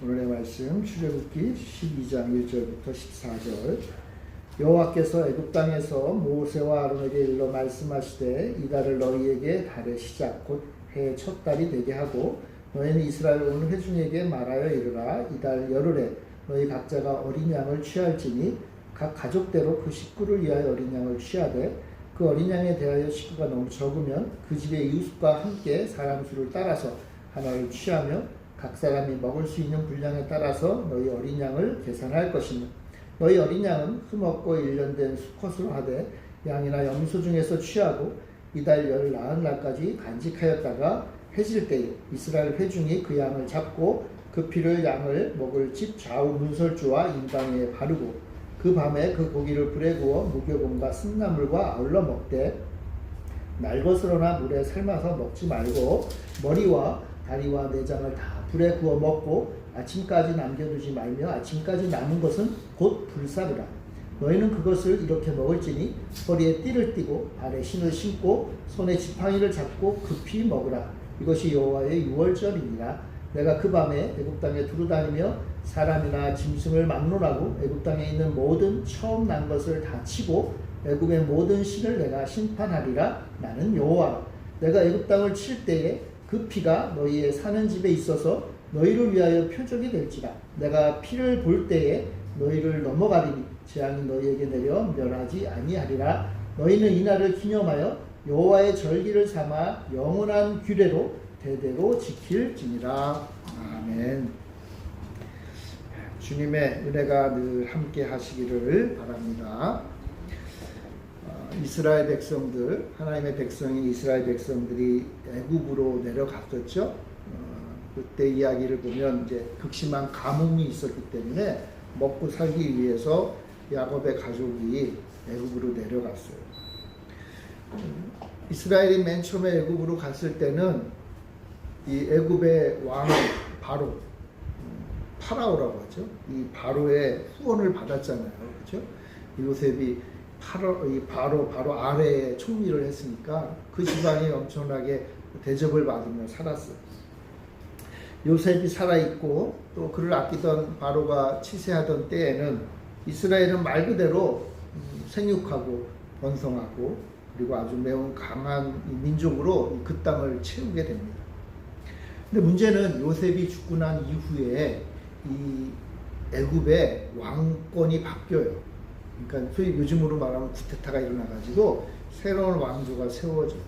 오늘의 말씀 출애굽기 12장 1절부터 14절. 여호와께서 애굽 땅에서 모세와 아론에게 일러 말씀하시되 이 달을 너희에게 달의 시작 곧 해의 첫 달이 되게 하고 너희는 이스라엘 온 회중에게 말하여 이르라. 이 달 열흘에 너희 각자가 어린 양을 취할지니 각 가족대로 그 식구를 위하여 어린 양을 취하되 그 어린 양에 대하여 식구가 너무 적으면 그 집의 이웃과 함께 사람 수를 따라서 하나를 취하며 각 사람이 먹을 수 있는 분량에 따라서 너희 어린 양을 계산할 것이며 너희 어린 양은 흠없고 1년 된 수컷으로 하되 양이나 염소 중에서 취하고 이달 열 나은 날까지 간직하였다가 해질 때에 이스라엘 회중이 그 양을 잡고 그 피를 양을 먹을 집 좌우 문설주와 인방에 바르고 그 밤에 그 고기를 불에 구워 무교봉과 쓴나물과 아울러 먹되 날것으로나 물에 삶아서 먹지 말고 머리와 다리와 내장을 다 불에 구워 먹고 아침까지 남겨두지 말며 아침까지 남은 것은 곧 불사르라. 너희는 그것을 이렇게 먹을지니 허리에 띠를 띠고 발에 신을 신고 손에 지팡이를 잡고 급히 먹으라. 이것이 여호와의 유월절이니라. 내가 그 밤에 애굽 땅에 두루다니며 사람이나 짐승을 막론하고 애굽 땅에 있는 모든 처음 난 것을 다 치고 애굽의 모든 신을 내가 심판하리라. 나는 여호와라. 내가 애굽 땅을 칠 때에 그 피가 너희의 사는 집에 있어서 너희를 위하여 표적이 될지라. 내가 피를 볼 때에 너희를 넘어가리니 재앙이 너희에게 내려 멸하지 아니하리라. 너희는 이날을 기념하여 여호와의 절기를 삼아 영원한 규례로 대대로 지킬지니라. 아멘. 주님의 은혜가 늘 함께 하시기를 바랍니다. 이스라엘 백성들, 하나님의 백성인 이스라엘 백성들이 애굽으로 내려갔었죠. 그때 이야기를 보면 이제 극심한 가뭄이 있었기 때문에 먹고 살기 위해서 야곱의 가족이 애굽으로 내려갔어요. 이스라엘이 맨 처음에 애굽으로 갔을 때는 이 애굽의 왕 바로 파라오라고 하죠. 이 바로의 후원을 받았잖아요. 그렇죠? 요셉이 바로 아래에 총리를 했으니까 그 지방이 엄청나게 대접을 받으며 살았어요. 요셉이 살아있고 또 그를 아끼던 바로가 치세하던 때에는 이스라엘은 말 그대로 생육하고 번성하고 그리고 아주 매우 강한 민족으로 그 땅을 채우게 됩니다. 근데 문제는 요셉이 죽고 난 이후에 이 애굽의 왕권이 바뀌어요. 그러니까 소위 요즘으로 말하면 쿠데타가 일어나가지고 새로운 왕조가 세워져요.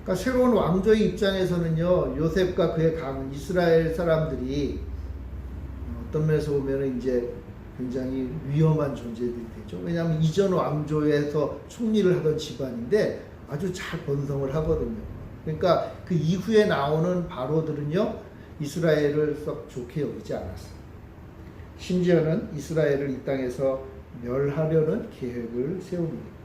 그러니까 새로운 왕조의 입장에서는요, 요셉과 그의 가문 이스라엘 사람들이 어떤 면에서 보면 이제 굉장히 위험한 존재들이 되죠. 왜냐하면 이전 왕조에서 총리를 하던 집안인데 아주 잘 번성을 하거든요. 그러니까 그 이후에 나오는 바로들은요, 이스라엘을 썩 좋게 여기지 않았어요. 심지어는 이스라엘을 이 땅에서 멸하려는 계획을 세웁니다.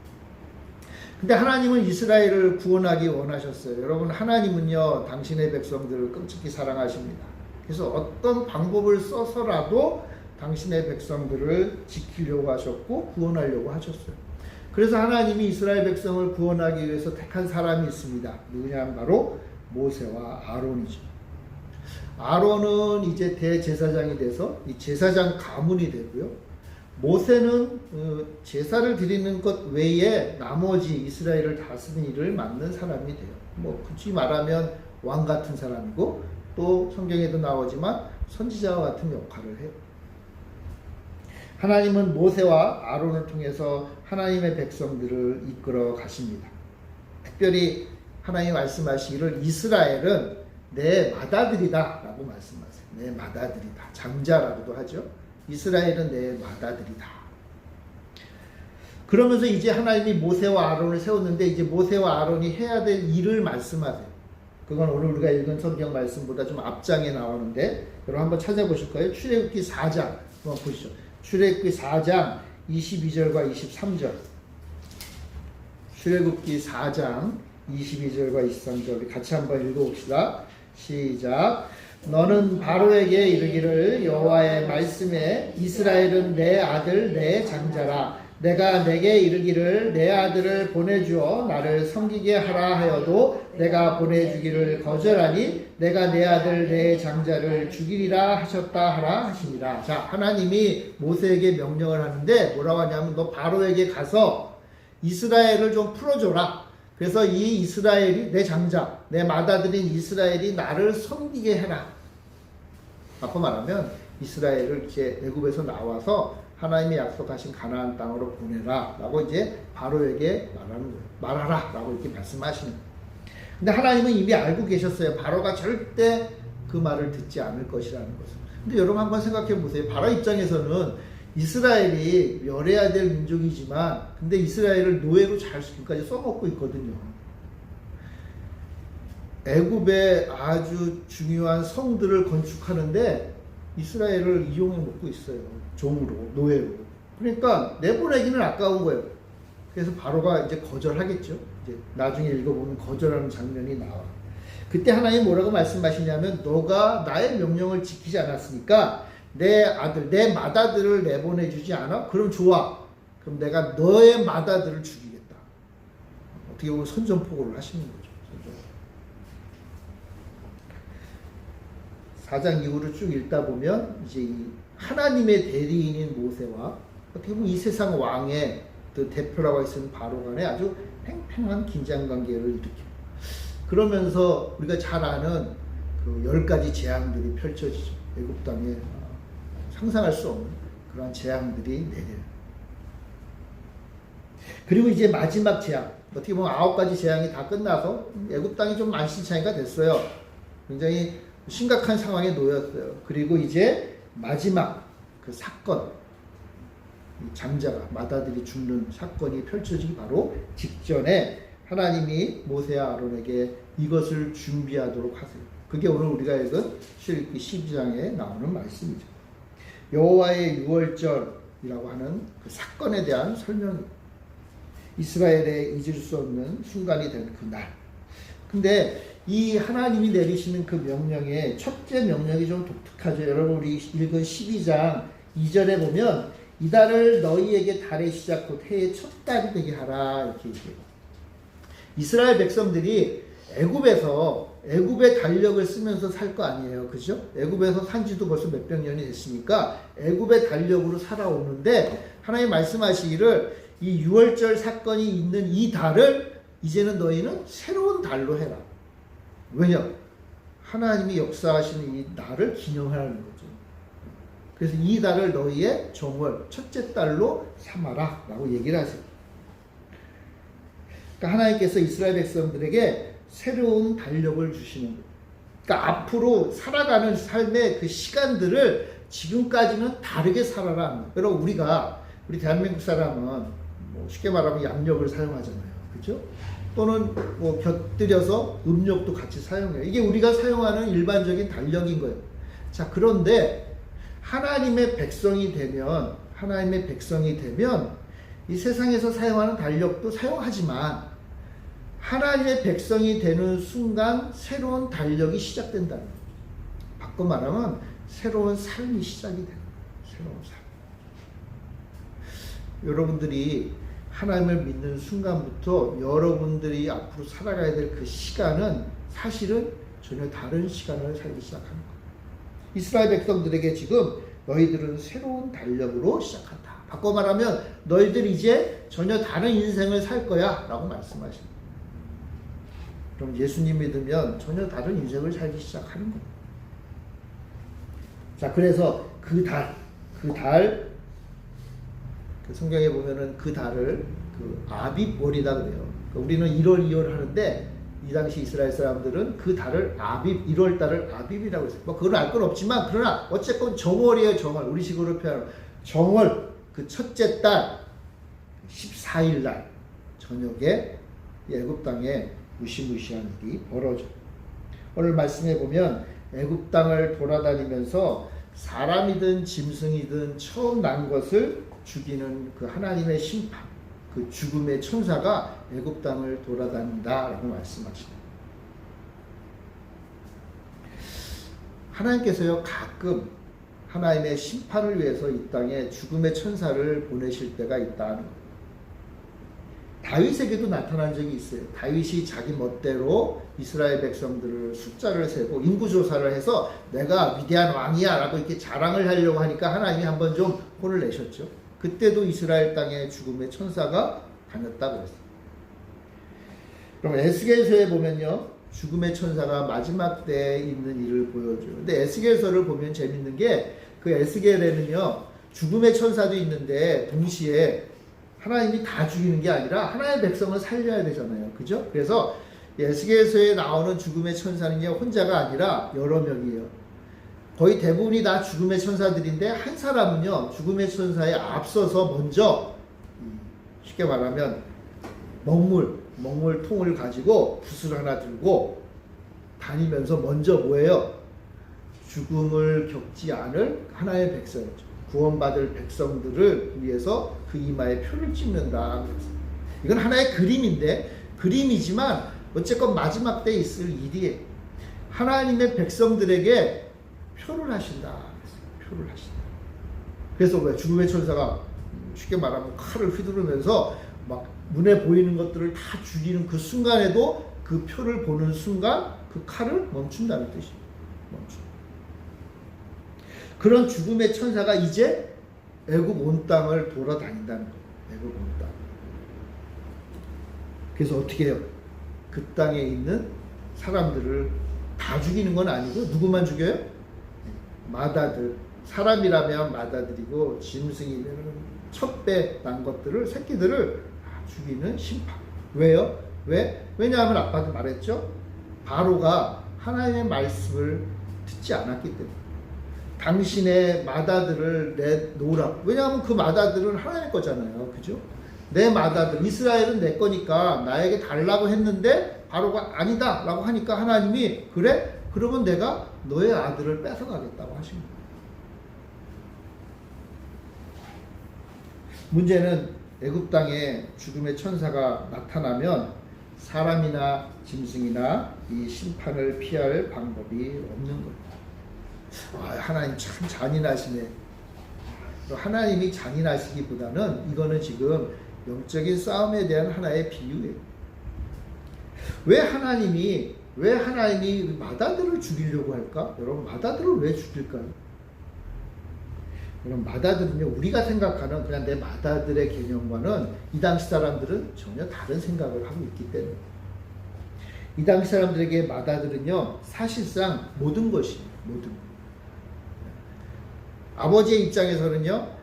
근데 하나님은 이스라엘을 구원하기 원하셨어요. 여러분, 하나님은요, 당신의 백성들을 끔찍히 사랑하십니다. 그래서 어떤 방법을 써서라도 당신의 백성들을 지키려고 하셨고 구원하려고 하셨어요. 그래서 하나님이 이스라엘 백성을 구원하기 위해서 택한 사람이 있습니다. 누구냐면 바로 모세와 아론이죠. 아론은 이제 대제사장이 돼서 이 제사장 가문이 되고요. 모세는 제사를 드리는 것 외에 나머지 이스라엘을 다스리는 일을 맡는 사람이 돼요. 뭐 굳이 말하면 왕 같은 사람이고 또 성경에도 나오지만 선지자와 같은 역할을 해요. 하나님은 모세와 아론을 통해서 하나님의 백성들을 이끌어 가십니다. 특별히 하나님이 말씀하시기를 이스라엘은 내 맏아들이다 라고 말씀하세요. 내 맏아들이다. 장자라고도 하죠. 이스라엘은 내 맏아들이다. 그러면서 이제 하나님이 모세와 아론을 세웠는데 이제 모세와 아론이 해야 될 일을 말씀하세요. 그건 오늘 우리가 읽은 성경 말씀보다 좀 앞장에 나오는데 여러분 한번 찾아보실 거예요. 출애굽기 4장 한번 보시죠. 출애굽기 4장 22절과 23절. 출애굽기 4장 22절과 23절 같이 한번 읽어봅시다. 시작. 너는 바로에게 이르기를 여호와의 말씀에 이스라엘은 내 아들 내 장자라. 내가 내게 이르기를 내 아들을 보내주어 나를 섬기게 하라 하여도 내가 보내주기를 거절하니 내가 내 아들 내 장자를 죽이리라 하셨다 하라 하시니라. 자, 하나님이 모세에게 명령을 하는데 뭐라고 하냐면 너 바로에게 가서 이스라엘을 좀 풀어줘라. 그래서 이 이스라엘이 내 장자, 내 맏아들인 이스라엘이 나를 섬기게 해라. 바꿔 말하면 이스라엘을 이제 애굽에서 나와서 하나님이 약속하신 가나안 땅으로 보내라 라고 이제 바로에게 말하는 거예요. 말하라 라고 이렇게 말씀하시는 거예요. 근데 하나님은 이미 알고 계셨어요. 바로가 절대 그 말을 듣지 않을 것이라는 것을. 근데 여러분 한번 생각해 보세요. 바로 입장에서는 이스라엘이 멸해야 될 민족이지만 근데 이스라엘을 노예로 잘 지금까지 써먹고 있거든요. 애굽의 아주 중요한 성들을 건축하는데 이스라엘을 이용해 먹고 있어요. 종으로, 노예로. 그러니까 내보내기는 아까운 거예요. 그래서 바로가 이제 거절하겠죠. 이제 나중에 읽어보면 거절하는 장면이 나와. 그때 하나님 뭐라고 말씀하시냐면 너가 나의 명령을 지키지 않았으니까 내 아들, 내 맏아들을 내보내주지 않아? 그럼 좋아. 그럼 내가 너의 맏아들을 죽이겠다. 어떻게 보면 선전포고를 하시는 거죠. 4장 이후로 쭉 읽다 보면 이제 이 하나님의 대리인인 모세와 어떻게 보면 이 세상 왕의 그 대표라고 할 수 있는 바로 간에 아주 팽팽한 긴장 관계를 일으켜요. 그러면서 우리가 잘 아는 그 10가지 재앙들이 펼쳐지죠. 애굽 땅에 상상할 수 없는 그러한 재앙들이 내려요. 그리고 이제 마지막 재앙, 어떻게 보면 9가지 재앙이 다 끝나서 애굽 땅이 좀 만신창이가 됐어요. 굉장히 심각한 상황에 놓였어요. 그리고 이제 마지막 그 사건, 장자가 맏아들이 죽는 사건이 펼쳐지기 바로 직전에 하나님이 모세와 아론에게 이것을 준비하도록 하세요. 그게 오늘 우리가 읽은 출애굽기 12장에 나오는 말씀이죠. 여호와의 유월절이라고 하는 그 사건에 대한 설명입니다. 이스라엘의 잊을 수 없는 순간이 된 그날. 근데 이 하나님이 내리시는 그 명령의 첫째 명령이 좀 독특하죠. 여러분 우리 읽은 12장 2절에 보면 이달을 너희에게 달의 시작 곧 해의 첫 달이 되게 하라 이렇게 얘기해요. 이스라엘 백성들이 애굽의 달력을 쓰면서 살 거 아니에요. 그죠? 애굽에서 산 지도 벌써 몇백 년이 됐으니까 애굽의 달력으로 살아오는데 하나님 말씀하시기를 이 유월절 사건이 있는 이 달을 이제는 너희는 새로운 달로 해라. 왜냐? 하나님이 역사하시는 이 날을 기념하라는 거죠. 그래서 이 달을 너희의 정월, 첫째 달로 삼아라 라고 얘기를 하세요. 그러니까 하나님께서 이스라엘 백성들에게 새로운 달력을 주시는 거예요. 그러니까 앞으로 살아가는 삶의 그 시간들을 지금까지는 다르게 살아라. 여러분 우리 대한민국 사람은 뭐 쉽게 말하면 양력을 사용하잖아요. 그렇죠? 또는 뭐 곁들여서 음력도 같이 사용해요. 이게 우리가 사용하는 일반적인 달력인 거예요. 자, 그런데 하나님의 백성이 되면 이 세상에서 사용하는 달력도 사용하지만 하나님의 백성이 되는 순간 새로운 달력이 시작된다는 거예요. 바꿔 말하면 새로운 삶이 시작이 되는 거예요. 새로운 삶. 여러분들이 하나님을 믿는 순간부터 여러분들이 앞으로 살아가야 될 그 시간은 사실은 전혀 다른 시간을 살기 시작하는 거예요. 이스라엘 백성들에게 지금 너희들은 새로운 달력으로 시작한다. 바꿔 말하면 너희들 이제 전혀 다른 인생을 살 거야 라고 말씀하십니다. 그럼 예수님 믿으면 전혀 다른 인생을 살기 시작하는 거예요. 자, 그래서 그 성경에 보면은 그 달을 그 아빕월이다 그래요. 그러니까 우리는 1월, 2월 하는데 이 당시 이스라엘 사람들은 그 달을 1월 달을 아빕이라고 했어요. 뭐 그건 알 건 없지만 그러나 어쨌건 정월이에요. 정월. 우리식으로 표현하면 정월 그 첫째 달 14일 날 저녁에 애굽 땅에 무시무시한 일이 벌어져요. 오늘 말씀해 보면 애굽 땅을 돌아다니면서 사람이든 짐승이든 처음 난 것을 죽이는 그 하나님의 심판, 그 죽음의 천사가 애굽 땅을 돌아다닌다라고 말씀하십니다. 하나님께서요 가끔 하나님의 심판을 위해서 이 땅에 죽음의 천사를 보내실 때가 있다는 거예요. 다윗에게도 나타난 적이 있어요. 다윗이 자기 멋대로 이스라엘 백성들을 숫자를 세고 인구조사를 해서 내가 위대한 왕이야 라고 이렇게 자랑을 하려고 하니까 하나님이 한번 좀 혼을 내셨죠. 그때도 이스라엘 땅에 죽음의 천사가 다녔다고 했어요. 그럼 에스겔서에 보면요, 죽음의 천사가 마지막 때에 있는 일을 보여줘요. 근데 에스겔서를 보면 재밌는 게 그 에스겔에는요, 죽음의 천사도 있는데 동시에 하나님이 다 죽이는 게 아니라 하나님의 백성을 살려야 되잖아요. 그죠? 그래서 에스겔서에 나오는 죽음의 천사는요, 혼자가 아니라 여러 명이에요. 거의 대부분이 다 죽음의 천사들인데 한 사람은요, 죽음의 천사에 앞서서 먼저 쉽게 말하면 먹물 통을 가지고 붓을 하나 들고 다니면서 먼저 뭐예요? 죽음을 겪지 않을 하나의 백성이죠. 구원받을 백성들을 위해서 그 이마에 표를 찍는다. 이건 하나의 그림인데, 그림이지만 어쨌건 마지막 때에 있을 일이에요. 하나님의 백성들에게 표를 하신다. 표를 하신다. 그래서 왜 죽음의 천사가 쉽게 말하면 칼을 휘두르면서 막 눈에 보이는 것들을 다 죽이는 그 순간에도 그 표를 보는 순간 그 칼을 멈춘다는 뜻이에요. 멈춘다. 그런 죽음의 천사가 이제 애굽 온 땅을 돌아다닌다는 거예요. 애굽 온 땅. 그래서 어떻게 해요? 그 땅에 있는 사람들을 다 죽이는 건 아니고 누구만 죽여요? 마다들. 사람이라면 마다들이고 짐승이면 첫 배 난 것들을, 새끼들을 다 죽이는 심판. 왜요? 왜? 왜냐하면 아빠도 말했죠. 바로가 하나님의 말씀을 듣지 않았기 때문에. 당신의 마다들을 내놓으라고. 왜냐하면 그 마다들은 하나님 거잖아요. 그죠? 내 마다들, 이스라엘은 내 거니까 나에게 달라고 했는데 바로가 아니다 라고 하니까 하나님이 그래? 그러면 내가 너의 아들을 뺏어가겠다고 하신 거예요. 문제는 애굽 땅에 죽음의 천사가 나타나면 사람이나 짐승이나 이 심판을 피할 방법이 없는 거예요. 하나님 참 잔인하시네. 하나님이 잔인하시기보다는 이거는 지금 영적인 싸움에 대한 하나의 비유예요. 왜 하나님이 마다들을 죽이려고 할까? 여러분, 마다들을 왜 죽일까요? 여러분, 마다들은요, 우리가 생각하는 그냥 내 마다들의 개념과는 이 당시 사람들은 전혀 다른 생각을 하고 있기 때문에. 이 당시 사람들에게 마다들은요, 사실상 모든 것이에요. 모든 것. 아버지의 입장에서는요,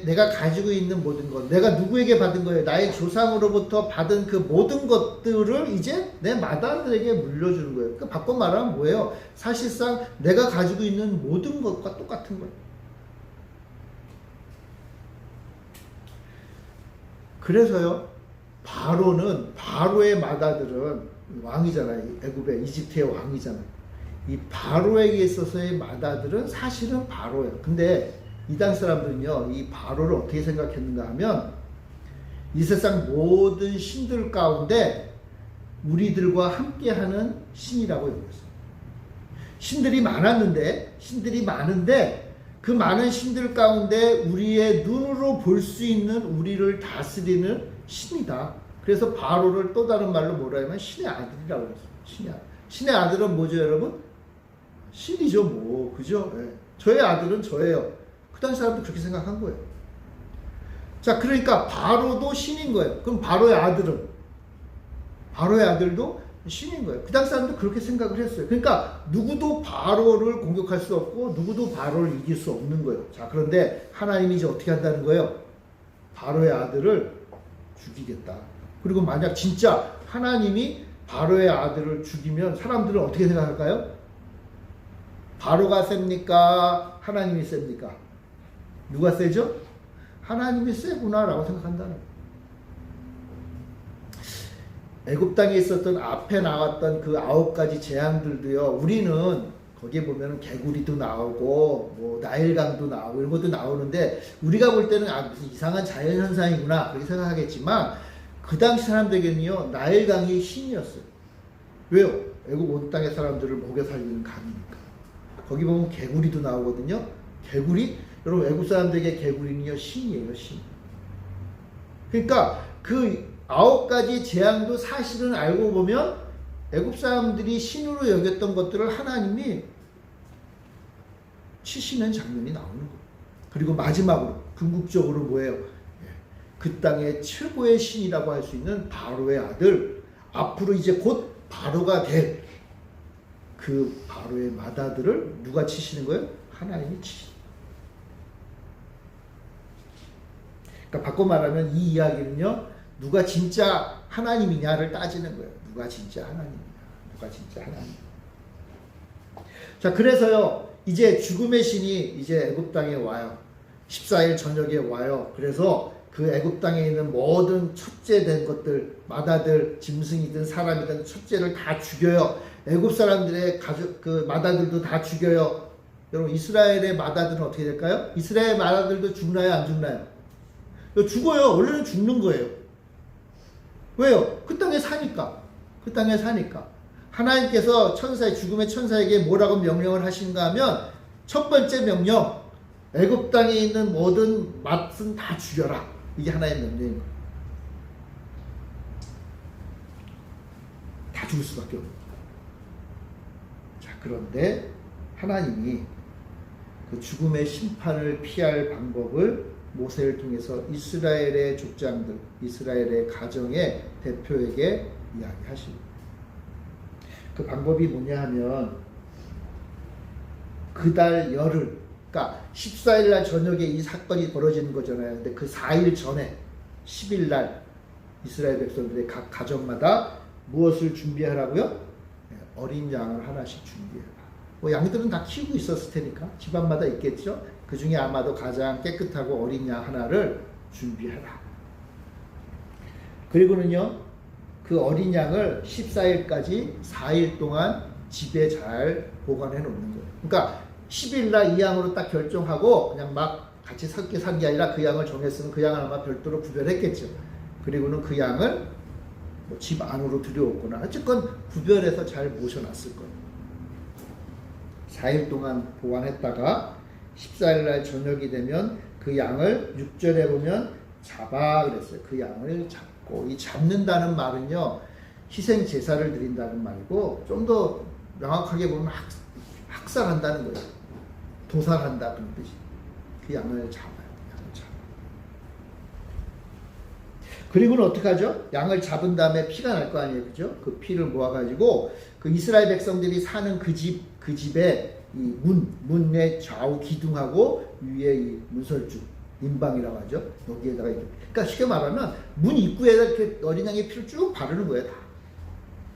내가 가지고 있는 모든 것, 내가 누구에게 받은 거예요? 나의 조상으로부터 받은 그 모든 것들을 이제 내 마다들에게 물려주는 거예요. 그 바꿔 말하면 뭐예요? 사실상 내가 가지고 있는 모든 것과 똑같은 거예요. 그래서요, 바로의 마다들은 왕이잖아요. 애굽의 이집트의 왕이잖아요. 이 바로에게 있어서의 마다들은 사실은 바로예요. 근데 이 당 사람들은요, 이 바로를 어떻게 생각했는가 하면 이 세상 모든 신들 가운데 우리들과 함께하는 신이라고 여겼어요. 신들이 많은데 그 많은 신들 가운데 우리의 눈으로 볼 수 있는 우리를 다스리는 신이다. 그래서 바로를 또 다른 말로 뭐라 하면 신의 아들이라고 했어요. 신의 아들. 신의 아들은 뭐죠, 여러분? 신이죠, 뭐. 그죠? 네. 저의 아들은 저예요. 그 당시 사람도 그렇게 생각한 거예요. 자, 그러니까 바로도 신인 거예요. 그럼 바로의 아들도 신인 거예요. 그 당시 사람도 그렇게 생각을 했어요. 그러니까 누구도 바로를 공격할 수 없고 누구도 바로를 이길 수 없는 거예요. 자, 그런데 하나님이 이제 어떻게 한다는 거예요? 바로의 아들을 죽이겠다. 그리고 만약 진짜 하나님이 바로의 아들을 죽이면 사람들은 어떻게 생각할까요? 바로가 셉니까? 하나님이 셉니까? 누가 세죠? 하나님이 세구나 라고 생각한다는 거예요. 애굽 땅에 있었던 앞에 나왔던 그 9가지 재앙들도요, 우리는 거기에 보면 개구리도 나오고 뭐 나일강도 나오고 이런 것도 나오는데 우리가 볼 때는 무슨 이상한 자연현상이구나 그렇게 생각하겠지만 그 당시 사람들에게는요, 나일강이 신이었어요. 왜요? 애굽 온 땅의 사람들을 먹여 살리는 강이니까. 거기 보면 개구리도 나오거든요. 개구리? 여러분 애국 사람들에게 개구리는요 신이에요, 신. 그러니까 그 9가지 재앙도 사실은 알고 보면 애국 사람들이 신으로 여겼던 것들을 하나님이 치시는 장면이 나오는 거예요. 그리고 마지막으로 궁극적으로 뭐예요? 그 땅의 최고의 신이라고 할 수 있는 바로의 아들, 앞으로 이제 곧 바로가 될 그 바로의 맏아들을 누가 치시는 거예요? 하나님이 치시는 거예요. 그러니까 바꿔 말하면 이 이야기는요, 누가 진짜 하나님이냐를 따지는 거예요. 누가 진짜 하나님이냐, 누가 진짜 하나님. 자, 그래서요, 이제 죽음의 신이 이제 애굽 땅에 와요. 14일 저녁에 와요. 그래서 그 애굽 땅에 있는 모든 첫째 된 것들, 맏아들, 짐승이든 사람이든 첫째를 다 죽여요. 애굽 사람들의 가족, 그 맏아들도 다 죽여요. 여러분, 이스라엘의 맏아들은 어떻게 될까요? 이스라엘 맏아들도 죽나요, 안 죽나요? 죽어요. 원래는 죽는 거예요. 왜요? 그 땅에 사니까. 그 땅에 사니까. 하나님께서 죽음의 천사에게 뭐라고 명령을 하신가 하면, 첫 번째 명령, 애굽 땅에 있는 모든 맏은 다 죽여라. 이게 하나의 명령인 거예요. 다 죽을 수밖에 없는 거예요. 자, 그런데 하나님이 그 죽음의 심판을 피할 방법을 모세를 통해서 이스라엘의 족장들, 이스라엘의 가정의 대표에게 이야기하십니다. 그 방법이 뭐냐 하면, 그달 열흘, 그러니까 14일 날 저녁에 이 사건이 벌어지는 거잖아요. 근데 그 4일 전에 10일 날 이스라엘 백성들의 각 가정마다 무엇을 준비하라고요? 어린 양을 하나씩 준비해라. 뭐 양들은 다 키우고 있었을 테니까 집안마다 있겠죠. 그 중에 아마도 가장 깨끗하고 어린 양 하나를 준비하라. 그리고는요, 그 어린 양을 14일까지 4일 동안 집에 잘 보관해 놓는 거예요. 그러니까 10일 날 이 양으로 딱 결정하고 그냥 막 같이 섞여 산 게 아니라 그 양을 정했으면 그 양을 아마 별도로 구별했겠죠. 그리고는 그 양을 뭐 집 안으로 들여오거나 어쨌건 구별해서 잘 모셔놨을 거예요. 4일 동안 보관했다가 14일 날 저녁이 되면 그 양을 6절에 보면 잡아 그랬어요. 그 양을 잡고, 이 잡는다는 말은요, 희생 제사를 드린다는 말이고, 좀 더 명확하게 보면 학살한다는 거예요. 도살한다 그런 뜻이. 그 양을 잡아요. 양을 잡아. 그리고는 어떻게 하죠? 양을 잡은 다음에 피가 날 거 아니에요, 그죠? 그 피를 모아가지고 그 이스라엘 백성들이 사는 그 집에 이 문의 좌우 기둥하고 위에 이 문설주, 인방이라고 하죠. 여기에다가 이렇게. 그러니까 쉽게 말하면 문 입구에다 이렇게 어린 양의 피를 쭉 바르는 거예요, 다.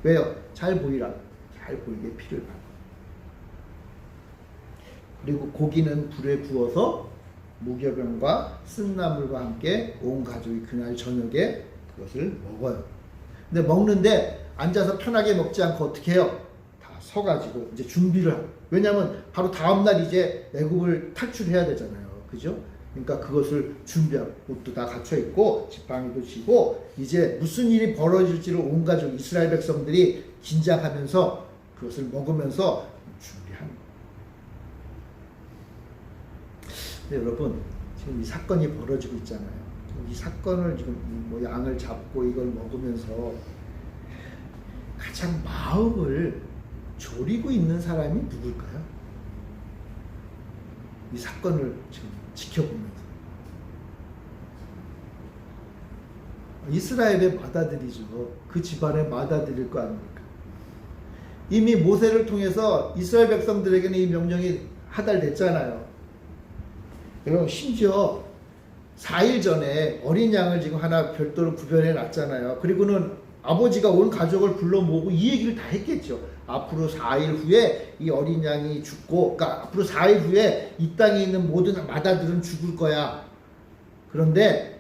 왜요? 잘 보이라. 잘 보이게 피를 바르고. 그리고 고기는 불에 구워서 무교병과 쓴나물과 함께 온 가족이 그날 저녁에 그것을 먹어요. 근데 먹는데 앉아서 편하게 먹지 않고 어떻게 해요? 다 서가지고 이제 준비를 하고. 왜냐하면 바로 다음날 이제 애굽을 탈출해야 되잖아요. 그죠? 그러니까 그것을 준비하고, 옷도 다 갖춰 있고 지팡이도 쥐고, 이제 무슨 일이 벌어질지를 온 가족 이스라엘 백성들이 긴장하면서 그것을 먹으면서 준비하는 거예요. 근데 여러분, 지금 이 사건이 벌어지고 있잖아요. 이 사건을 지금 뭐 양을 잡고 이걸 먹으면서 가장 마음을 졸이고 있는 사람이 누굴까요? 이 사건을 지금 지켜보면서. 이스라엘의 맏아들이죠. 그 집안의 맏아들일 거 아닙니까? 이미 모세를 통해서 이스라엘 백성들에게는 이 명령이 하달됐잖아요. 여러분, 심지어 4일 전에 어린 양을 지금 하나 별도로 구별해 놨잖아요. 그리고는 아버지가 온 가족을 불러 모으고 이 얘기를 다 했겠죠. 앞으로 4일 후에 이 어린 양이 죽고, 그러니까 앞으로 4일 후에 이 땅에 있는 모든 맏아들은 죽을 거야. 그런데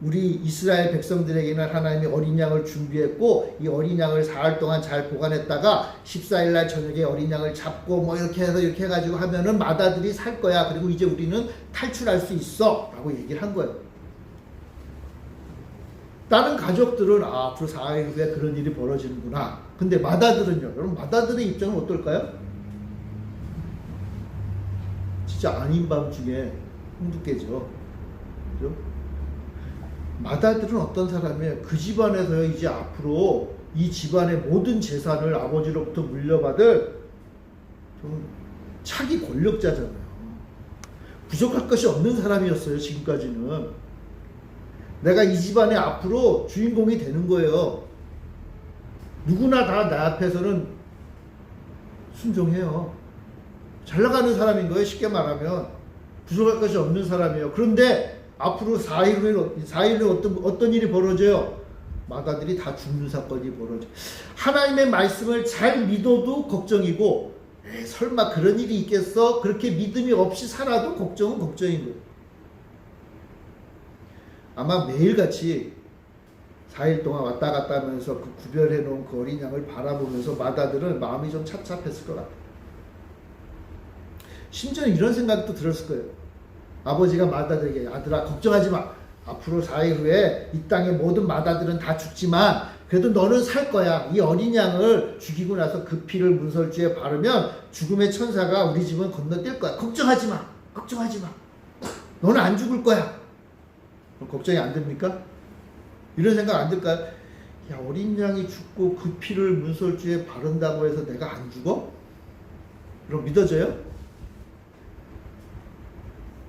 우리 이스라엘 백성들에게는 하나님이 어린 양을 준비했고, 이 어린 양을 4일 동안 잘 보관했다가 14일 날 저녁에 어린 양을 잡고 뭐 이렇게 해서 이렇게 해가지고 하면은 맏아들이 살 거야. 그리고 이제 우리는 탈출할 수 있어. 라고 얘기를 한 거예요. 다른 가족들은 앞으로 4일 후에 그런 일이 벌어지는구나. 근데 맏아들은요. 여러분, 맏아들의 입장은 어떨까요? 진짜 아닌 밤중에 홍두깨죠. 그죠? 맏아들은 어떤 사람이에요? 그 집안에서 이제 앞으로 이 집안의 모든 재산을 아버지로부터 물려받을 좀 차기 권력자잖아요. 부족할 것이 없는 사람이었어요. 지금까지는. 내가 이 집안의 앞으로 주인공이 되는 거예요. 누구나 다 나 앞에서는 순종해요. 잘 나가는 사람인 거예요. 쉽게 말하면. 부족할 것이 없는 사람이에요. 그런데 앞으로 4일 후에 어떤 일이 벌어져요? 맏아들이 다 죽는 사건이 벌어져요. 하나님의 말씀을 잘 믿어도 걱정이고, 설마 그런 일이 있겠어? 그렇게 믿음이 없이 살아도 걱정은 걱정인 거예요. 아마 매일같이 4일 동안 왔다 갔다 하면서 그 구별해 놓은 그 어린 양을 바라보면서 맏아들은 마음이 좀 착잡했을 것 같아요. 심지어 이런 생각도 들었을 거예요. 아버지가 맏아들에게, 아들아 걱정하지 마. 앞으로 4일 후에 이 땅의 모든 맏아들은 다 죽지만 그래도 너는 살 거야. 이 어린 양을 죽이고 나서 그 피를 문설주에 바르면 죽음의 천사가 우리 집은 건너뛸 거야. 걱정하지 마. 걱정하지 마. 너는 안 죽을 거야. 걱정이 안 됩니까? 이런 생각 안 들까요? 야, 어린 양이 죽고 그 피를 문설주에 바른다고 해서 내가 안 죽어? 그럼 믿어져요?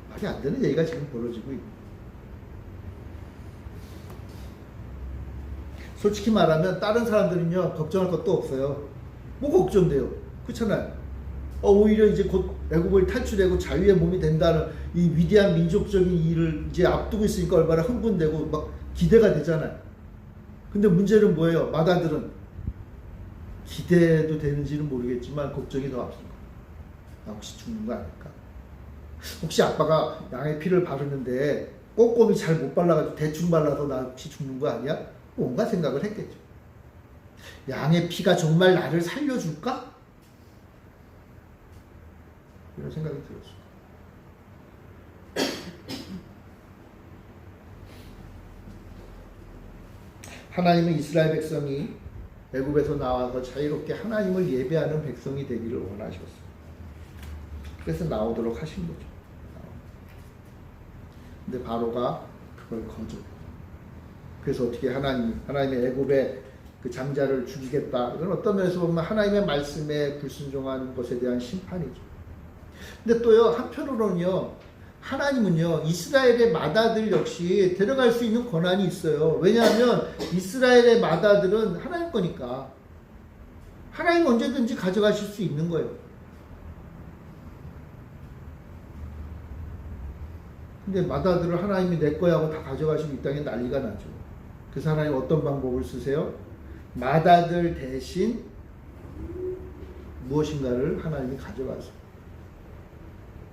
말이 안 되는 얘기가 지금 벌어지고 있고. 솔직히 말하면 다른 사람들은요 걱정할 것도 없어요. 뭐 걱정돼요? 그렇잖아요. 오히려 이제 곧 애굽을 탈출하고 자유의 몸이 된다는 이 위대한 민족적인 일을 이제 앞두고 있으니까 얼마나 흥분되고 막 기대가 되잖아요. 근데 문제는 뭐예요? 맏아들은 기대도 되는지는 모르겠지만 걱정이 더 앞선 거예요. 나 혹시 죽는 거 아닐까? 혹시 아빠가 양의 피를 바르는데 꼼꼼히 잘 못 발라가지고 대충 발라서 나 혹시 죽는 거 아니야? 뭔가 생각을 했겠죠. 양의 피가 정말 나를 살려줄까? 이런 생각이 들었어요. 하나님은 이스라엘 백성이 애굽에서 나와서 자유롭게 하나님을 예배하는 백성이 되기를 원하셨어요. 그래서 나오도록 하신 거죠. 근데 바로가 그걸 거절해요. 그래서 어떻게 하나님의 애굽의 그 장자를 죽이겠다. 이건 어떤 면에서 보면 하나님의 말씀에 불순종하는 것에 대한 심판이죠. 근데 또요, 한편으로는요, 하나님은요, 이스라엘의 맏아들 역시 데려갈 수 있는 권한이 있어요. 왜냐하면 이스라엘의 맏아들은 하나님 거니까. 하나님 언제든지 가져가실 수 있는 거예요. 근데 맏아들을 하나님이 내 거야 하고 다 가져가시고 이 땅에 난리가 나죠. 그래서 하나님 어떤 방법을 쓰세요? 맏아들 대신 무엇인가를 하나님이 가져가세요.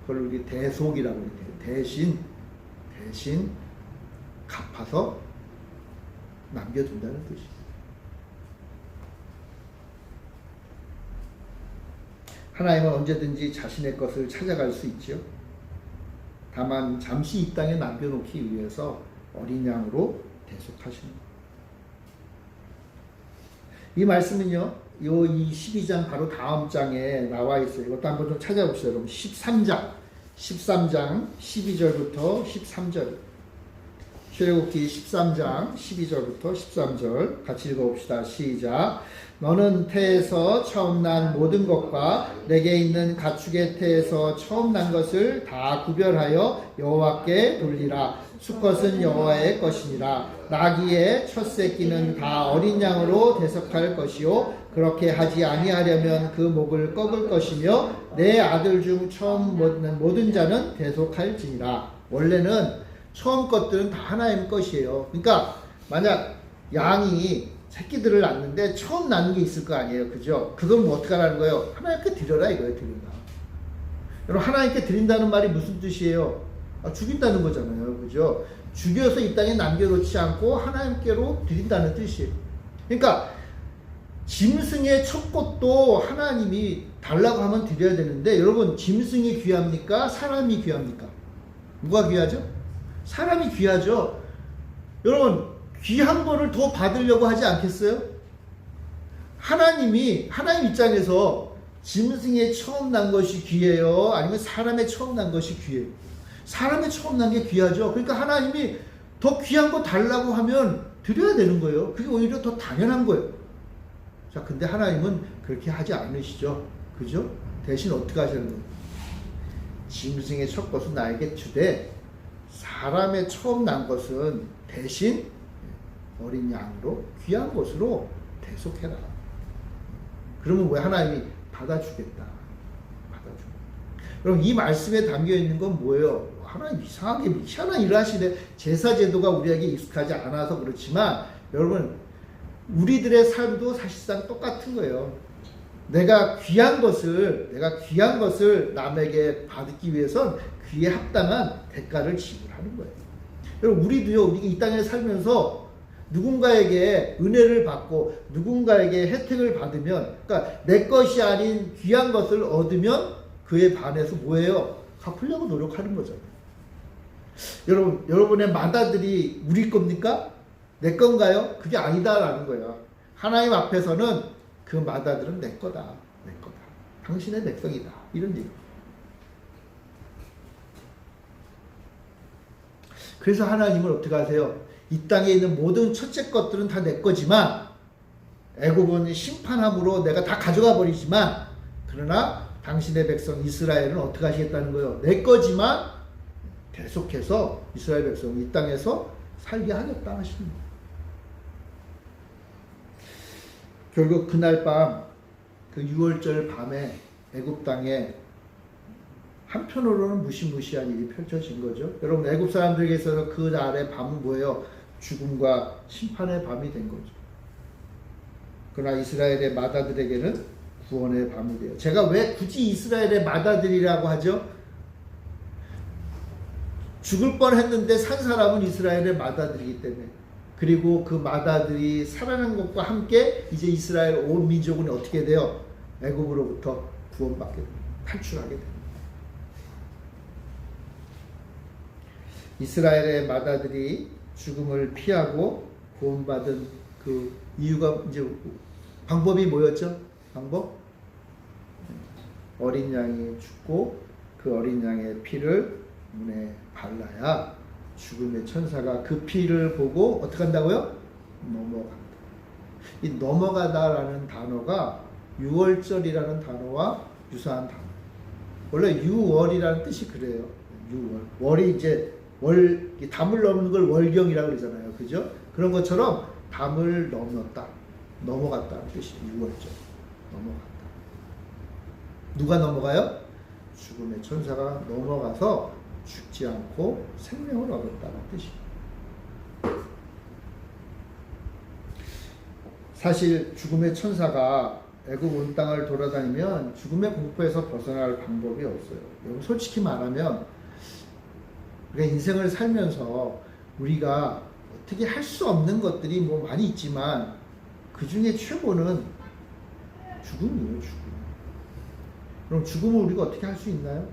그걸 우리 대속이라고 해요. 대신 갚아서 남겨둔다는 뜻이에요. 하나님은 언제든지 자신의 것을 찾아갈 수 있죠. 다만 잠시 이 땅에 남겨놓기 위해서 어린 양으로 대속하시는 거예요. 이 말씀은요, 이 12장 바로 다음 장에 나와 있어요. 이것도 한번 좀 찾아봅시다. 그럼 13장 12절부터 13절. 출애굽기 13장 12절부터 13절 같이 읽어봅시다. 시작. 너는 태에서 처음 난 모든 것과 내게 있는 가축의 태에서 처음 난 것을 다 구별하여 여호와께 돌리라. 수컷은 여호와의 것이니라. 나귀의 첫 새끼는 다 어린 양으로 대속할 것이요 그렇게 하지 아니하려면 그 목을 꺾을 것이며 내 아들 중 처음 모든 자는 대속할지니라. 원래는 처음 것들은 다 하나님 것이에요. 그러니까 만약 양이 새끼들을 낳는데 처음 낳는 게 있을 거 아니에요. 그죠? 그건 뭐 어떻게 하라는 거예요? 하나님께 드려라 이거예요. 드린다. 여러분 하나님께 드린다는 말이 무슨 뜻이에요? 죽인다는 거잖아요. 그죠? 죽여서 이 땅에 남겨놓지 않고 하나님께로 드린다는 뜻이에요. 그러니까 짐승의 첫 것도 하나님이 달라고 하면 드려야 되는데 여러분 짐승이 귀합니까? 사람이 귀합니까? 누가 귀하죠? 사람이 귀하죠. 여러분 귀한 거를 더 받으려고 하지 않겠어요? 하나님 입장에서 짐승에 처음 난 것이 귀해요? 아니면 사람에 처음 난 것이 귀해요? 사람에 처음 난 게 귀하죠. 그러니까 하나님이 더 귀한 거 달라고 하면 드려야 되는 거예요. 그게 오히려 더 당연한 거예요. 자, 근데 하나님은 그렇게 하지 않으시죠. 그죠? 대신 어떻게 하시는 거예요? 짐승의 첫 것은 나에게 주되 사람의 처음 난 것은 대신 어린 양으로 귀한 것으로 대속해라. 그러면 왜 하나님이 받아주겠다. 받아주겠다. 그럼 이 말씀에 담겨 있는 건 뭐예요? 하나님 이상하게 희한한 일을 하시네. 제사 제도가 우리에게 익숙하지 않아서 그렇지만 여러분 우리들의 삶도 사실상 똑같은 거예요. 내가 귀한 것을 남에게 받기 위해선 그에 합당한 대가를 지불하는 거예요. 여러분 우리도요. 우리가 이 땅에 살면서 누군가에게 은혜를 받고 누군가에게 혜택을 받으면 그러니까 내 것이 아닌 귀한 것을 얻으면 그에 반해서 뭐예요? 갚으려고 노력하는 거잖아요. 여러분의 맏아들이 우리 겁니까? 내 건가요? 그게 아니다라는 거예요. 하나님 앞에서는 그 맏아들은 내 거다. 내 거다. 당신의 백성이다. 이런 얘기. 그래서 하나님은 어떻게 하세요? 이 땅에 있는 모든 첫째 것들은 다 내 거지만 애굽은 심판함으로 내가 다 가져가 버리지만 그러나 당신의 백성 이스라엘은 어떻게 하시겠다는 거예요? 내 거지만 계속해서 이스라엘 백성이 이 땅에서 살게 하겠다 하시는 거예요. 결국 그날 밤 그 6월절 밤에 애굽 땅에 한편으로는 무시무시한 일이 펼쳐진 거죠. 여러분 애굽 사람들에게 있어서 그 날의 밤은 뭐예요? 죽음과 심판의 밤이 된 거죠. 그러나 이스라엘의 맏아들에게는 구원의 밤이 돼요. 제가 왜 굳이 이스라엘의 맏아들이라고 하죠? 죽을 뻔했는데 산 사람은 이스라엘의 맏아들이기 때문에 그리고 그 맏아들이 살아난 것과 함께 이제 이스라엘 온 민족은 어떻게 돼요? 애굽으로부터 구원받게 됩니다. 탈출하게 됩니다. 이스라엘의 맏아들이 죽음을 피하고 구원받은 그 이유가 이제 방법이 뭐였죠? 방법? 어린 양이 죽고 그 어린 양의 피를 문에 발라야 죽음의 천사가 그 피를 보고 어떻게 한다고요? 넘어간다. 이 넘어가다라는 단어가 6월절이라는 단어와 유사한 단어. 원래 6월이라는 뜻이 그래요. 6월. 월이 이제 담을 넘는 걸 월경이라고 그러잖아요. 그죠? 그런 것처럼 담을 넘었다. 넘어갔다는 뜻이 6월절. 넘어갔다. 누가 넘어가요? 죽음의 천사가 넘어가서 죽지 않고 생명을 얻었다는 뜻이에요. 사실 죽음의 천사가 애굽 온 땅을 돌아다니면 죽음의 공포에서 벗어날 방법이 없어요. 여러분 솔직히 말하면 우리가 인생을 살면서 우리가 어떻게 할 수 없는 것들이 뭐 많이 있지만 그 중에 최고는 죽음이에요. 죽음. 그럼 죽음을 우리가 어떻게 할 수 있나요?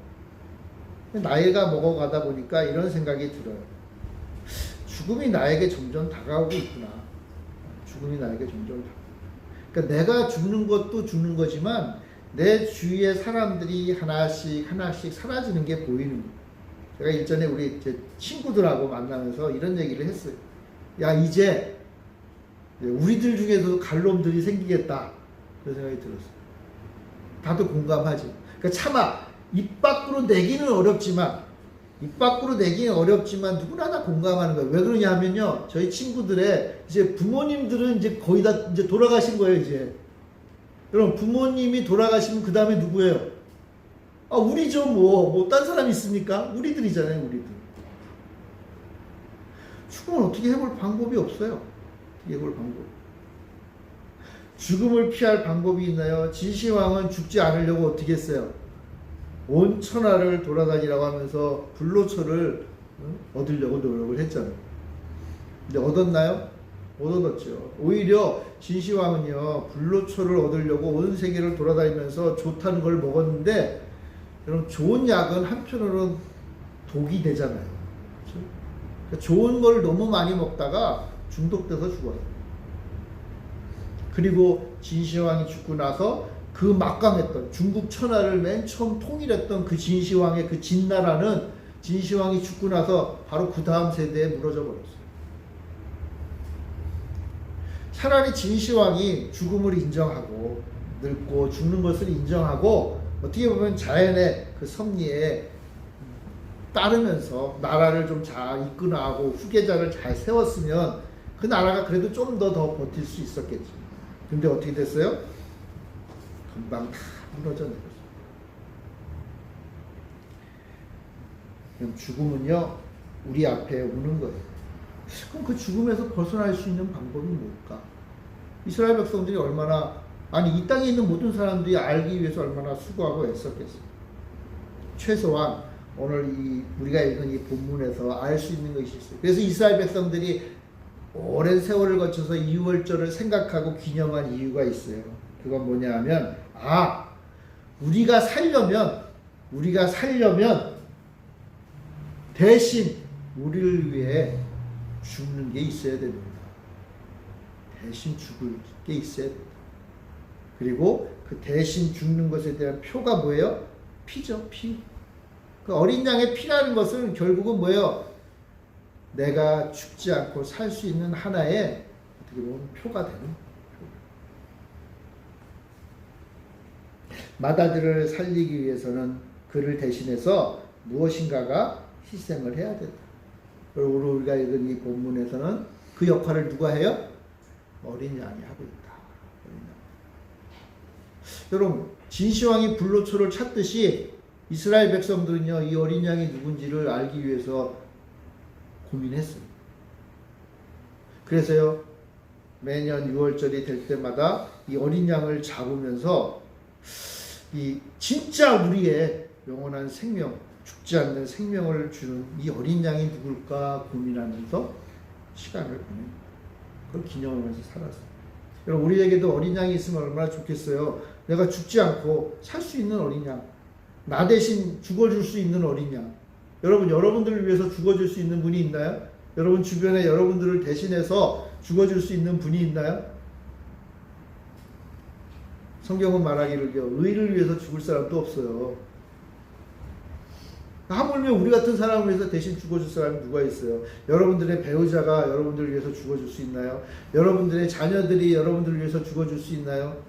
나이가 먹어가다 보니까 이런 생각이 들어요. 죽음이 나에게 점점 다가오고 있구나. 죽음이 나에게 점점 다가오고. 그러니까 내가 죽는 것도 죽는 거지만 내 주위의 사람들이 하나씩 사라지는 게 보이는 거예요. 제가 일전에 우리 제 친구들하고 만나면서 이런 얘기를 했어요. 야 이제 우리들 중에도 갈놈들이 생기겠다. 그런 생각이 들었어요. 다들 공감하죠. 그러니까 차마 입 밖으로 내기는 어렵지만 누구나 다 공감하는 거예요. 왜 그러냐 하면요. 저희 친구들의 이제 부모님들은 이제 거의 다 이제 돌아가신 거예요, 이제. 여러분, 부모님이 돌아가시면 그 다음에 누구예요? 아, 우리죠, 딴 사람 있습니까? 우리들이잖아요, 우리들. 죽음은 어떻게 해볼 방법이 없어요. 어떻게 해볼 방법. 죽음을 피할 방법이 있나요? 진시황은 죽지 않으려고 어떻게 했어요? 온 천하를 돌아다니라고 하면서 불로초를 얻으려고 노력을 했잖아요. 근데 얻었나요? 못 얻었죠. 오히려 진시황은요, 불로초를 얻으려고 온 세계를 돌아다니면서 좋다는 걸 먹었는데, 여러분, 좋은 약은 한편으로는 독이 되잖아요. 그렇죠? 그러니까 좋은 걸 너무 많이 먹다가 중독돼서 죽어요. 그리고 진시황이 죽고 나서 그 막강했던 중국 천하를 맨 처음 통일했던 그 진시황의 그 진나라는 진시황이 죽고 나서 바로 그 다음 세대에 무너져 버렸어요. 차라리 진시황이 죽음을 인정하고 늙고 죽는 것을 인정하고 어떻게 보면 자연의 그 섭리에 따르면서 나라를 좀 잘 이끌어가고 후계자를 잘 세웠으면 그 나라가 그래도 좀 더 버틸 수 있었겠죠. 근데 어떻게 됐어요? 금방 다 무너져 내렸어요. 그럼 죽음은요, 우리 앞에 오는 거예요. 그럼 그 죽음에서 벗어날 수 있는 방법이 뭘까? 이스라엘 백성들이 얼마나, 아니 이 땅에 있는 모든 사람들이 알기 위해서 얼마나 수고하고 애썼겠어요. 최소한 오늘 우리가 읽은 이 본문에서 알 수 있는 것이 있어요. 그래서 이스라엘 백성들이 오랜 세월을 거쳐서 유월절을 생각하고 기념한 이유가 있어요. 그건 뭐냐 하면, 우리가 살려면 대신 우리를 위해 죽는 게 있어야 됩니다. 대신 죽을 게 있어야 됩니다. 그리고 그 대신 죽는 것에 대한 표가 뭐예요? 피죠, 피. 그 어린 양의 피라는 것은 결국은 뭐예요? 내가 죽지 않고 살 수 있는 하나의 어떻게 보면 표가 되는 거예요. 마다들을 살리기 위해서는 그를 대신해서 무엇인가가 희생을 해야 된다. 그리고 우리가 읽은 이 본문에서는 그 역할을 누가 해요? 어린 양이 하고 있다. 여러분, 진시황이 불로초를 찾듯이 이스라엘 백성들은요, 이 어린 양이 누군지를 알기 위해서 고민했어요. 그래서요, 매년 6월절이 될 때마다 이 어린 양을 잡으면서 이 진짜 우리의 영원한 생명, 죽지 않는 생명을 주는 이 어린 양이 누굴까 고민하면서 시간을 보내요. 그걸 기념하면서 살았어요. 여러분, 우리에게도 어린 양이 있으면 얼마나 좋겠어요. 내가 죽지 않고 살 수 있는 어린 양, 나 대신 죽어줄 수 있는 어린 양. 여러분, 여러분들을 위해서 죽어줄 수 있는 분이 있나요? 여러분 주변에 여러분들을 대신해서 죽어줄 수 있는 분이 있나요? 성경은 말하기를요, 의를 위해서 죽을 사람도 없어요. 하물며 우리 같은 사람을 위해서 대신 죽어줄 사람이 누가 있어요? 여러분들의 배우자가 여러분들을 위해서 죽어줄 수 있나요? 여러분들의 자녀들이 여러분들을 위해서 죽어줄 수 있나요?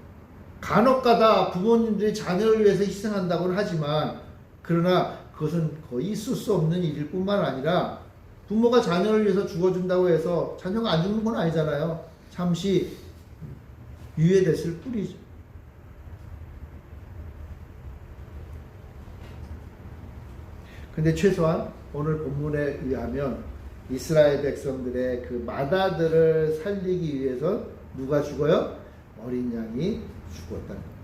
간혹가다 부모님들이 자녀를 위해서 희생한다고는 하지만, 그러나 그것은 거의 있을 수 없는 일일 뿐만 아니라, 부모가 자녀를 위해서 죽어준다고 해서 자녀가 안 죽는 건 아니잖아요. 잠시 유예됐을 뿐이죠. 근데 최소한 오늘 본문에 의하면 이스라엘 백성들의 그 마다들을 살리기 위해서 누가 죽어요? 어린 양이 죽었다는 거예요.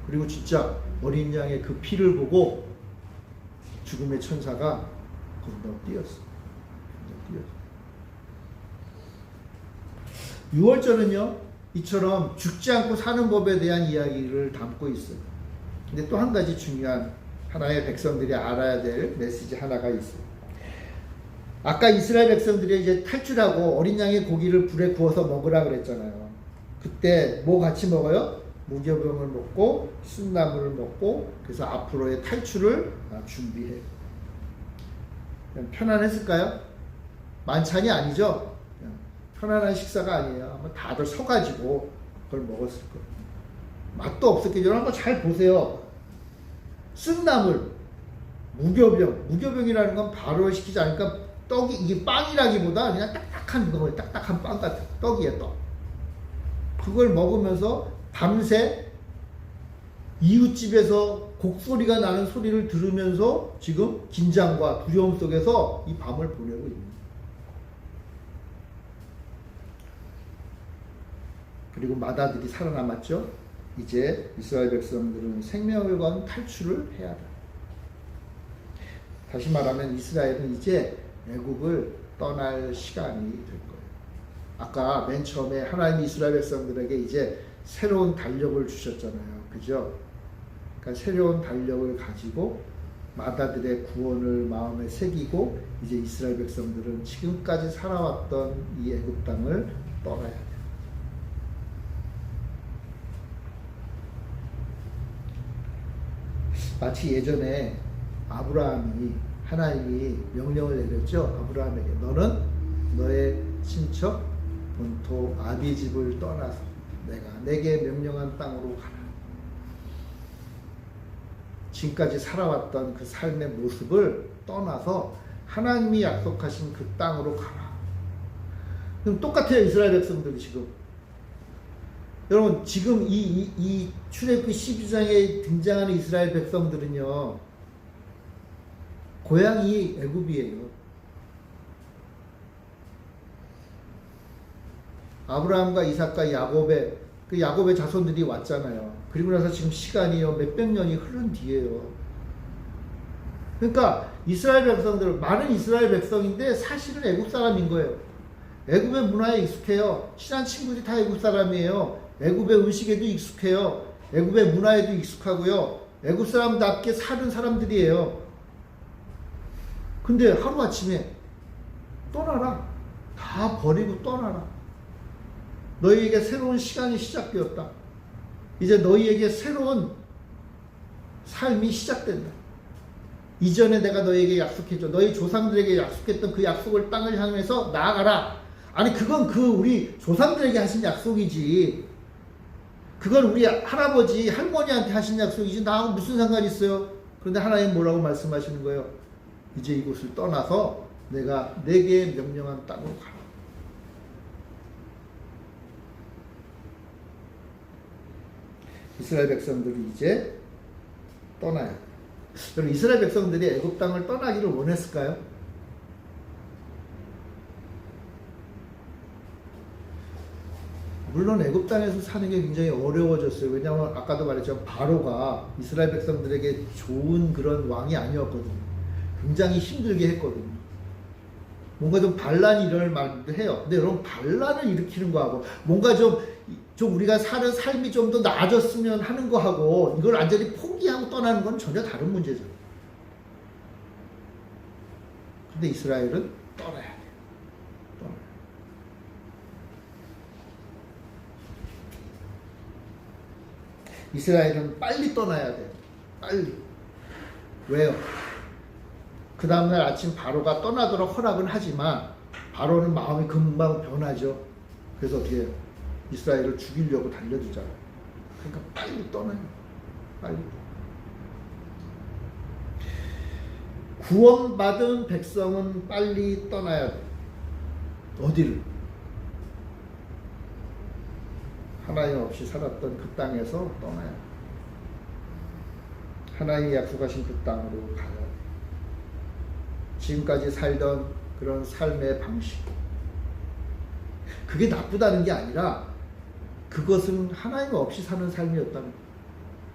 그리고 진짜 어린 양의 그 피를 보고 죽음의 천사가 건너뛰었어요. 6월절은요, 이처럼 죽지 않고 사는 법에 대한 이야기를 담고 있어요. 근데 또 한 가지 중요한 하나의 백성들이 알아야 될 메시지 하나가 있어요. 아까 이스라엘 백성들이 이제 탈출하고 어린 양의 고기를 불에 구워서 먹으라 그랬잖아요. 그때 뭐 같이 먹어요? 무교병을 먹고 순나물을 먹고, 그래서 앞으로의 탈출을 준비해요. 편안했을까요? 만찬이 아니죠. 편안한 식사가 아니에요. 아마 다들 서가지고 그걸 먹었을 거예요. 맛도 없었겠죠. 여러분 한번 잘 보세요. 쓴나물, 무교병이라는 건 발효시키지 않으니까 떡이, 이게 빵이라기보다 그냥 딱딱한 거예요. 딱딱한 빵 같은 떡이에요, 떡. 그걸 먹으면서 밤새 이웃집에서 곡소리가 나는 소리를 들으면서 지금 긴장과 두려움 속에서 이 밤을 보내고 있습니다. 그리고 마다들이 살아남았죠. 이제 이스라엘 백성들은 생명을 건 탈출을 해야 한다. 다시 말하면 이스라엘은 이제 애국을 떠날 시간이 될 거예요. 아까 맨 처음에 하나님이 이스라엘 백성들에게 이제 새로운 달력을 주셨잖아요. 그죠? 그러니까 새로운 달력을 가지고 마다들의 구원을 마음에 새기고 이제 이스라엘 백성들은 지금까지 살아왔던 이 애국 땅을 떠나야 돼요. 마치 예전에 아브라함이 하나님이 명령을 내렸죠. 아브라함에게 너는 너의 친척 본토 아비 집을 떠나서 내가 내게 명령한 땅으로 가라. 지금까지 살아왔던 그 삶의 모습을 떠나서 하나님이 약속하신 그 땅으로 가라. 그럼 똑같아요. 이스라엘 백성들이 지금. 여러분 지금 이 출애굽기 12장에 등장하는 이스라엘 백성들은요. 고향이 애굽이에요. 아브라함과 이삭과 야곱의 자손들이 왔잖아요. 그리고 나서 지금 시간이요 몇백 년이 흐른 뒤에요. 그러니까 이스라엘 백성들 많은 이스라엘 백성인데 사실은 애굽 사람인 거예요. 애굽의 문화에 익숙해요. 친한 친구들이 다 애굽 사람이에요. 애굽의 음식에도 익숙해요. 애굽의 문화에도 익숙하고요. 애굽 사람답게 사는 사람들이에요. 근데 하루아침에 떠나라. 다 버리고 떠나라. 너희에게 새로운 시간이 시작되었다. 이제 너희에게 새로운 삶이 시작된다. 이전에 내가 너희에게 약속했죠. 너희 조상들에게 약속했던 그 약속을 땅을 향해서 나아가라. 아니 그건 우리 조상들에게 하신 약속이지. 그건 우리 할아버지 할머니한테 하신 약속이지 나하고 무슨 상관이 있어요. 그런데 하나님 뭐라고 말씀하시는 거예요. 이제 이곳을 떠나서 내가 내게 명령한 땅으로 가라. 이스라엘 백성들이 이제 떠나야 돼요. 그럼 이스라엘 백성들이 애굽 땅을 떠나기를 원했을까요? 물론 애굽 땅에서 사는 게 굉장히 어려워졌어요. 왜냐하면 아까도 말했지만 바로가 이스라엘 백성들에게 좋은 그런 왕이 아니었거든요. 굉장히 힘들게 했거든요. 뭔가 좀 반란이 일어날 말도 해요. 근데 여러분 반란을 일으키는 거하고 뭔가 좀 우리가 사는 삶이 좀 더 나아졌으면 하는 거하고 이걸 완전히 포기하고 떠나는 건 전혀 다른 문제죠. 근데 이스라엘은 떠나야 돼요. 이스라엘은 빨리 떠나야 돼요. 빨리. 왜요? 그 다음날 아침 바로가 떠나도록 허락은 하지만 바로는 마음이 금방 변하죠. 그래서 어떻게 해요? 이스라엘을 죽이려고 달려들잖아요. 그러니까 빨리 떠나요. 빨리. 구원받은 백성은 빨리 떠나야 돼요. 어디를? 하나님 없이 살았던 그 땅에서 떠나야 돼요. 하나님이 약속하신 그 땅으로 가야 돼요. 지금까지 살던 그런 삶의 방식. 그게 나쁘다는 게 아니라 그것은 하나님 없이 사는 삶이었다는 거예요.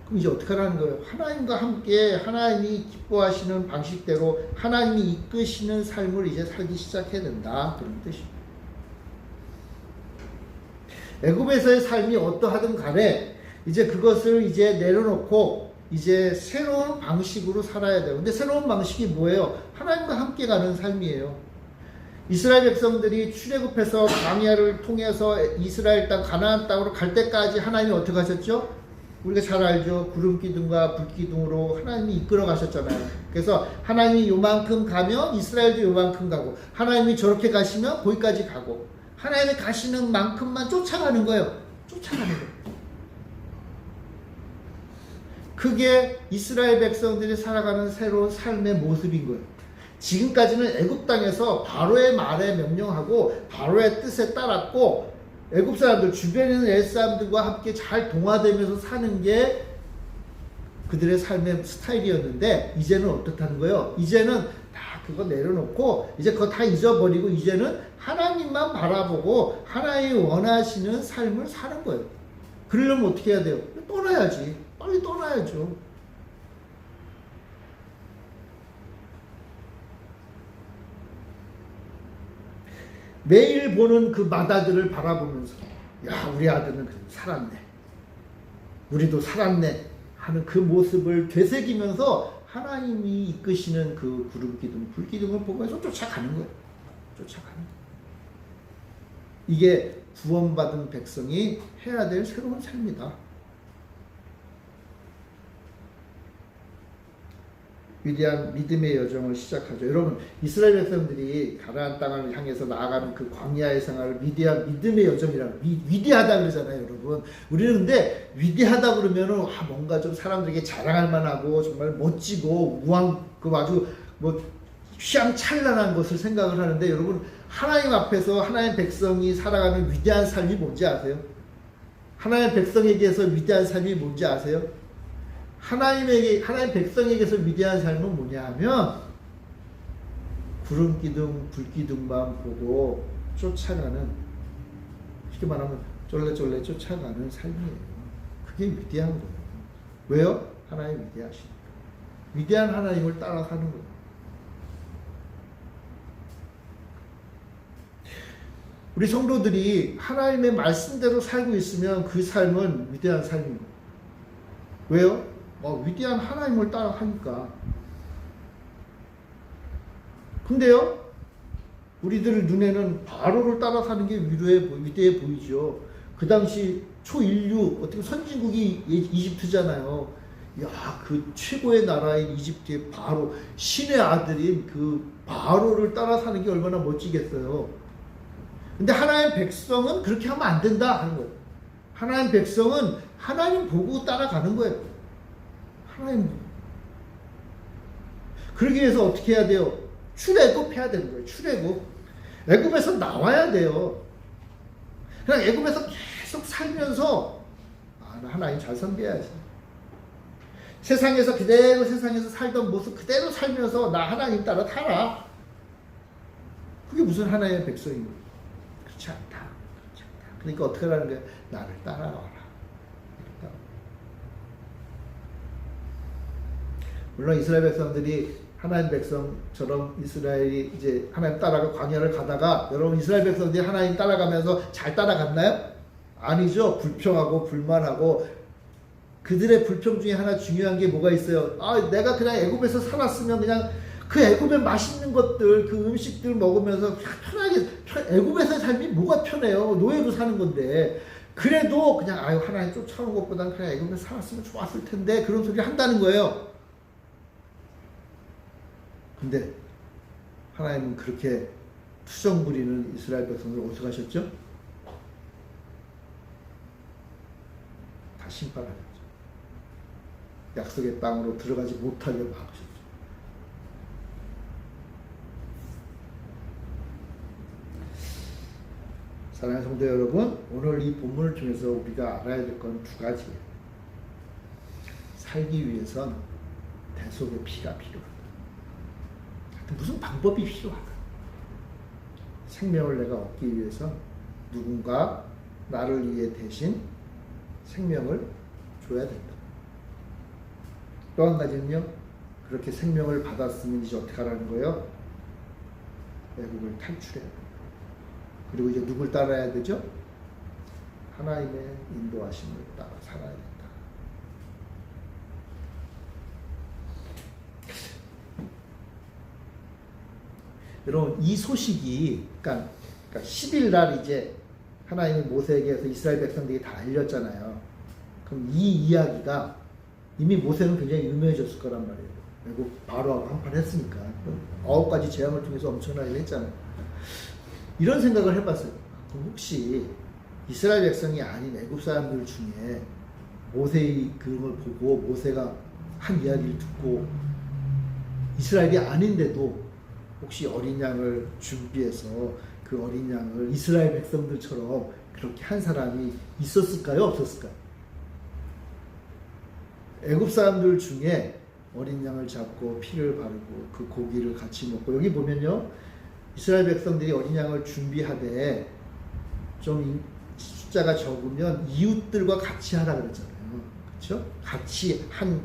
그럼 이제 어떻게 하라는 거예요? 하나님과 함께 하나님이 기뻐하시는 방식대로 하나님이 이끄시는 삶을 이제 살기 시작해야 된다. 그런 뜻입니다. 애굽에서의 삶이 어떠하든 간에 이제 그것을 이제 내려놓고 이제 새로운 방식으로 살아야 돼요. 근데 새로운 방식이 뭐예요? 하나님과 함께 가는 삶이에요. 이스라엘 백성들이 출애굽해서 광야를 통해서 이스라엘 땅 가나안 땅으로 갈 때까지 하나님이 어떻게 하셨죠? 우리가 잘 알죠. 구름 기둥과 불 기둥으로 하나님이 이끌어 가셨잖아요. 그래서 하나님이 요만큼 가면 이스라엘도 요만큼 가고 하나님이 저렇게 가시면 거기까지 가고 하나님이 가시는 만큼만 쫓아가는 거예요. 쫓아가는 거예요. 그게 이스라엘 백성들이 살아가는 새로운 삶의 모습인 거예요. 지금까지는 애굽 땅에서 바로의 말에 명령하고 바로의 뜻에 따랐고 애굽 사람들 주변에 있는 옛 사람들과 함께 잘 동화되면서 사는 게 그들의 삶의 스타일이었는데 이제는 어떻다는 거예요? 이제는 다 그거 내려놓고 이제 그거 다 잊어버리고 이제는 하나님만 바라보고 하나님이 원하시는 삶을 사는 거예요. 그러려면 어떻게 해야 돼요? 떠나야지. 빨리 떠나야죠. 매일 보는 그 마다들을 바라보면서 야 우리 아들은 살았네. 우리도 살았네 하는 그 모습을 되새기면서 하나님이 이끄시는 그 구름기둥, 불기둥을 보면서 쫓아가는 거예요. 쫓아가는 거예요. 이게 구원받은 백성이 해야 될 새로운 삶이다. 위대한 믿음의 여정을 시작하죠. 여러분, 이스라엘 백성들이 가나안 땅을 향해서 나아가는 그 광야의 생활을 위대한 믿음의 여정이라고 위대하다 그러잖아요, 여러분. 우리는 근데 위대하다 그러면은 뭔가 좀 사람들에게 자랑할 만하고 정말 멋지고 우왕 그 아주 뭐 휘황찬란한 것을 생각을 하는데, 여러분, 하나님 앞에서 하나님 백성이 살아가는 위대한 삶이 뭔지 아세요? 하나님 백성에게서 위대한 삶이 뭔지 아세요? 하나님 백성에게서 위대한 삶은 뭐냐 하면 구름 기둥, 불 기둥만 보고 쫓아가는, 쉽게 말하면 쫄래쫄래 쫓아가는 삶이에요. 그게 위대한 거예요. 왜요? 하나님 위대하시니까. 위대한 하나님을 따라가는 거예요. 우리 성도들이 하나님의 말씀대로 살고 있으면 그 삶은 위대한 삶입니다. 왜요? 위대한 하나님을 따라가니까. 근데요, 우리들 눈에는 바로를 따라 사는 게 위대해 보이죠. 그 당시 초인류, 어떻게 선진국이 이집트잖아요. 야, 그 최고의 나라인 이집트의 바로, 신의 아들인 그 바로를 따라 사는 게 얼마나 멋지겠어요. 근데 하나님 백성은 그렇게 하면 안 된다 하는 거예요. 하나님 백성은 하나님 보고 따라가는 거예요. 하나님. 그러기 위해서 어떻게 해야 돼요? 출애굽해야 되는 거예요. 출애굽. 애굽에서 나와야 돼요. 그냥 애굽에서 계속 살면서 나 하나님 잘 섬겨야지. 세상에서 그대로 세상에서 살던 모습 그대로 살면서 나 하나님 따라 살아. 그게 무슨 하나님의 백성인 거예요? 그렇지 않다. 그러니까 어떻게 하라는 거예요? 나를 따라와라. 물론 이스라엘 백성들이 하나님 백성처럼 이스라엘이 이제 하나님 따라가 광야를 가다가, 여러분 이스라엘 백성들이 하나님 따라가면서 잘 따라갔나요? 아니죠. 불평하고 불만하고. 그들의 불평 중에 하나 중요한 게 뭐가 있어요? 내가 그냥 애굽에서 살았으면 그냥 그 애굽의 맛있는 것들, 그 음식들 먹으면서 편하게, 애굽에서의 삶이 뭐가 편해요? 노예로 사는 건데. 그래도 그냥 하나님 쫓아오는 것보다는 그냥 애굽에서 살았으면 좋았을 텐데, 그런 소리 한다는 거예요. 근데 하나님은 그렇게 투정 부리는 이스라엘 백성을 어떻게 하셨죠? 다 심판하셨죠. 약속의 땅으로 들어가지 못하게 막으셨죠. 사랑하는 성도 여러분, 오늘 이 본문을 통해서 우리가 알아야 될 건 두 가지예요. 살기 위해선 대속의 피가 필요하다. 무슨 방법이 필요하다. 생명을 내가 얻기 위해서 누군가 나를 위해 대신 생명을 줘야 된다. 또 한 가지는요, 그렇게 생명을 받았으면 이제 어떻게 하라는 거예요? 애국을 탈출해야 된다. 그리고 이제 누굴 따라야 되죠? 하나님의 인도하심을 따라 살아야 된다. 여러분, 이 소식이, 그러니까 10일 날 이제 하나님이 모세에게서 이스라엘 백성들이 다 알렸잖아요. 그럼 이 이야기가 이미 모세는 굉장히 유명해졌을 거란 말이에요. 그리고 바로하고 한판 했으니까. 9가지 재앙을 통해서 엄청나게 했잖아요. 이런 생각을 해봤어요. 그럼 혹시 이스라엘 백성이 아닌 애굽 사람들 중에 모세의 그런 걸 보고 모세가 한 이야기를 듣고 이스라엘이 아닌데도 혹시 어린 양을 준비해서 그 어린 양을 이스라엘 백성들처럼 그렇게 한 사람이 있었을까요? 없었을까요? 애굽 사람들 중에 어린 양을 잡고 피를 바르고 그 고기를 같이 먹고, 여기 보면요, 이스라엘 백성들이 어린 양을 준비하되 좀 숫자가 적으면 이웃들과 같이 하라 그랬잖아요. 그렇죠? 같이 한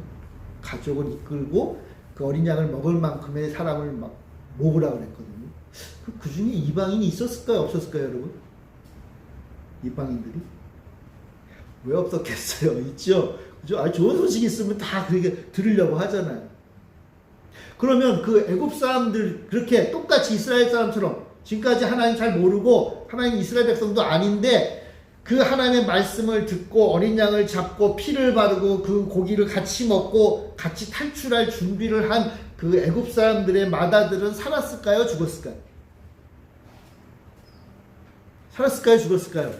가족을 이끌고 그 어린 양을 먹을 만큼의 사람을 막 모으라 그랬거든요. 그 중에 이방인이 있었을까요? 없었을까요, 여러분? 이방인들이? 왜 없었겠어요? 있죠? 그죠? 좋은 소식이 있으면 다 그렇게 들으려고 하잖아요. 그러면 그 애굽 사람들, 그렇게 똑같이 이스라엘 사람처럼 지금까지 하나님 잘 모르고 하나님 이스라엘 백성도 아닌데 그 하나님의 말씀을 듣고 어린 양을 잡고 피를 바르고 그 고기를 같이 먹고 같이 탈출할 준비를 한 그 애굽 사람들의 맏아들은 살았을까요? 죽었을까요? 살았을까요? 죽었을까요?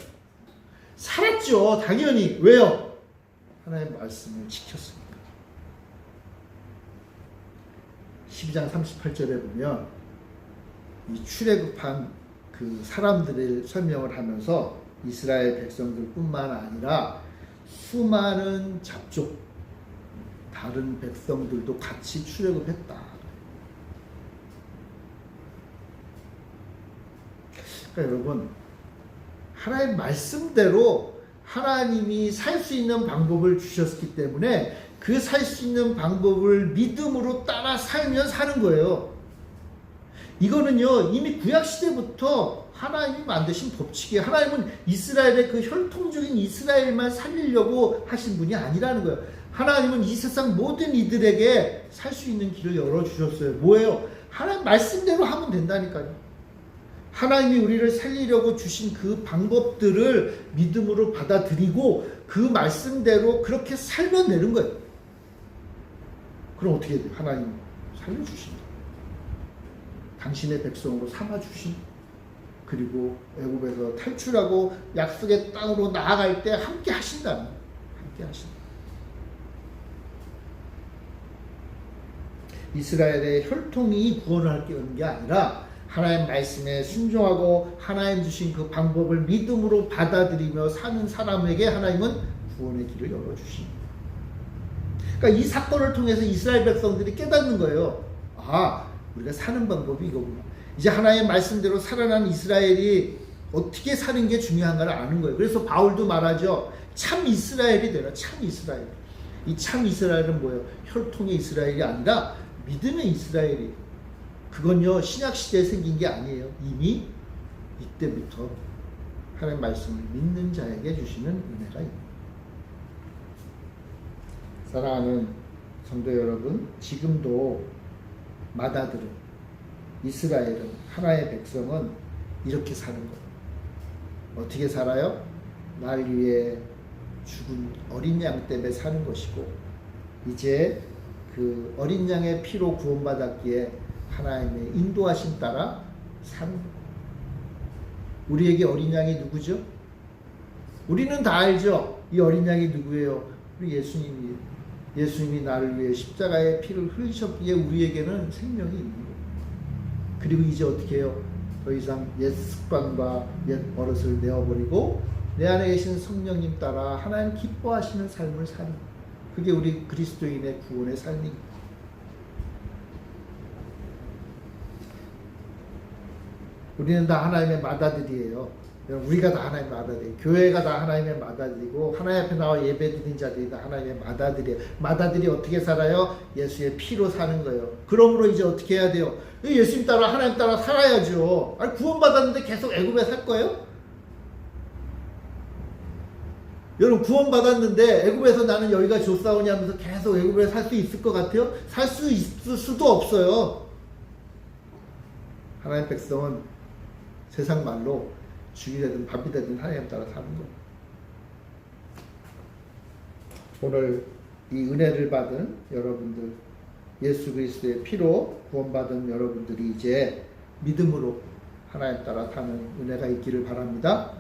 살았죠. 당연히. 왜요? 하나님의 말씀을 지켰습니다. 12장 38절에 보면 이 출애굽한 그 사람들을 설명을 하면서 이스라엘 백성들뿐만 아니라 수많은 잡족 다른 백성들도 같이 출애굽했다. 그러니까 여러분, 하나님의 말씀대로 하나님이 살 수 있는 방법을 주셨기 때문에 그 살 수 있는 방법을 믿음으로 따라 살면 사는 거예요. 이거는요, 이미 구약시대부터 하나님이 만드신 법칙이에요. 하나님은 이스라엘의 그 혈통적인 이스라엘만 살리려고 하신 분이 아니라는 거예요. 하나님은 이 세상 모든 이들에게 살 수 있는 길을 열어주셨어요. 뭐예요? 하나님 말씀대로 하면 된다니까요. 하나님이 우리를 살리려고 주신 그 방법들을 믿음으로 받아들이고 그 말씀대로 그렇게 살면 되는 거예요. 그럼 어떻게 돼요? 하나님 살려주신다. 당신의 백성으로 삼아주신, 그리고 애굽에서 탈출하고 약속의 땅으로 나아갈 때 함께 하신다. 함께 하신다. 이스라엘의 혈통이 구원을 하는 게 아니라 하나님 말씀에 순종하고 하나님 주신 그 방법을 믿음으로 받아들이며 사는 사람에게 하나님은 구원의 길을 열어주십니다. 그러니까 이 사건을 통해서 이스라엘 백성들이 깨닫는 거예요. 아, 우리가 사는 방법이 이거구나. 이제 하나님의 말씀대로 살아난 이스라엘이 어떻게 사는 게 중요한가를 아는 거예요. 그래서 바울도 말하죠. 참 이스라엘이 되라. 참 이스라엘. 이 참 이스라엘은 뭐예요? 혈통의 이스라엘이 아니라 믿음의 이스라엘이. 그건요, 신약시대에 생긴 게 아니에요. 이미 이때부터 하나님의 말씀을 믿는 자에게 주시는 은혜가 있습니다. 사랑하는 성도 여러분, 지금도 맏아들은, 이스라엘은, 하나의 백성은 이렇게 사는 거예요. 어떻게 살아요? 날 위해 죽은 어린 양 때문에 사는 것이고, 이제 그 어린 양의 피로 구원받았기에 하나님의 인도하심 따라 사는 거예요. 우리에게 어린 양이 누구죠? 우리는 다 알죠? 이 어린 양이 누구예요? 우리 예수님이에요. 예수님이 나를 위해 십자가의 피를 흘리셨기에 우리에게는 생명이 있는 거예요. 그리고 이제 어떻게 해요? 더 이상 옛 습관과 옛 버릇을 내어버리고 내 안에 계신 성령님 따라 하나님 기뻐하시는 삶을 사는 거예요. 그게 우리 그리스도인의 구원의 삶입니다. 우리는 다 하나님의 맏아들이에요. 우리가 다 하나님의 맏아들이에요. 교회가 다 하나님의 맏아들이고 하나님 앞에 나와 예배드린 자들이 다 하나님의 맏아들이에요. 맏아들이 어떻게 살아요? 예수의 피로 사는 거예요. 그러므로 이제 어떻게 해야 돼요? 예수님 따라 하나님 따라 살아야죠. 아니, 구원받았는데 계속 애굽에 살 거예요? 여러분, 구원받았는데 애굽에서 나는 여기가 좋사오니 하면서 계속 애굽에 살 수 있을 것 같아요? 살 수 있을 수도 없어요. 하나님의 백성은 세상 말로 죽이 되든 밥이 되든 하나님 따라 사는 거예요. 오늘 이 은혜를 받은 여러분들, 예수 그리스도의 피로 구원받은 여러분들이 이제 믿음으로 하나님 따라 사는 은혜가 있기를 바랍니다.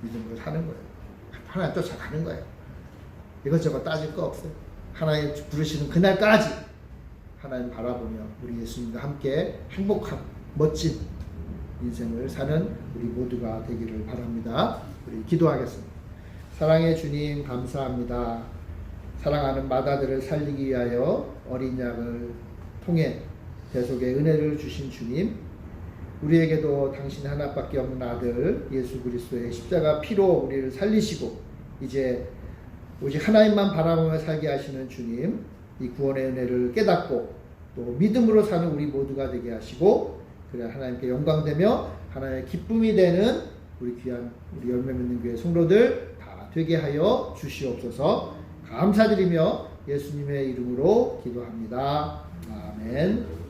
믿음으로 사는 거예요. 하나님 쫓아가는 거예요. 이것저것 따질 거 없어요. 하나님 부르시는 그날까지 하나님 바라보며 우리 예수님과 함께 행복한 멋진 인생을 사는 우리 모두가 되기를 바랍니다. 우리 기도하겠습니다. 사랑의 주님, 감사합니다. 사랑하는 맏아들을 살리기 위하여 어린 양을 통해 대속의 은혜를 주신 주님, 우리에게도 당신 하나밖에 없는 아들 예수 그리스도의 십자가 피로 우리를 살리시고 이제 오직 하나님만 바라보며 살게 하시는 주님, 이 구원의 은혜를 깨닫고 또 믿음으로 사는 우리 모두가 되게 하시고, 그래 하나님께 영광되며 하나님의 기쁨이 되는 우리 귀한 우리 열매 맺는 교회 성도들 다 되게 하여 주시옵소서. 감사드리며 예수님의 이름으로 기도합니다. 아멘.